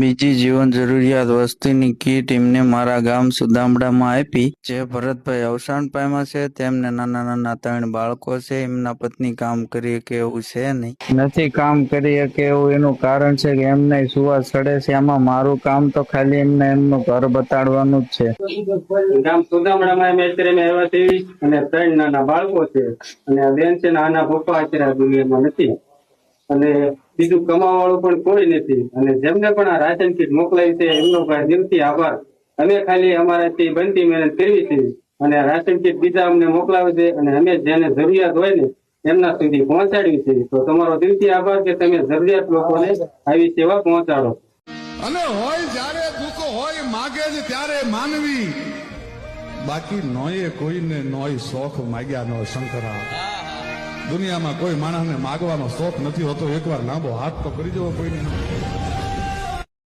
બીજી જીવન જરૂરિયાત વસ્તુની કીટ એમને મારા ગામ સુદામડામાં આપી. જે ભરતભાઈ અવસાન પામ્યા છે તેમને નાના નાના 3 બાળકો છે. એમના પત્ની કામ કરી શકે એવું છે નહીં, નથી કામ કરી શકે એવું. એનું કારણ છે કે એમને સુવાસ ચડે છે. આમાં મારું કામ તો ખાલી એમને એમનું ઘર બતાડવાનું જ છે. ગામ સુદામડામાં અમે અત્યારે અમે આવ્યા છીએ અને 3 નાના બાળકો છે અને આ બેન છે નાના પપ્પા અત્યારે દુનિયામાં નથી અને બીજું કમાવા વાળું પણ કોઈ નથી અને જેમને પણ આ રાશન કીટ મોકલાવી છે એમનો દિલથી આભાર. અમે ખાલી અમારાથી બનતી મહેનત કરવી છે અને રાશન કીટ બીજા અમને મોકલાવે છે અને અમે જેને જરૂરિયાત હોય ને એમના સુધી પહોંચાડવી છે. તો તમારો દિલથી આભાર કે તમે જરૂરિયાત લોકોને આવી સેવા પહોંચાડો. અને હોય જ્યારે દુઃખ હોય માગે જ ત્યારે માનવી, બાકી નોયે કોઈને નોય શોખ માગ્યા નો શંકરા. દુનિયામાં કોઈ માણસને માગવાનો શોખ નથી હોતો. એકવાર લાંબો હાથ તો કરી જવો કોઈને.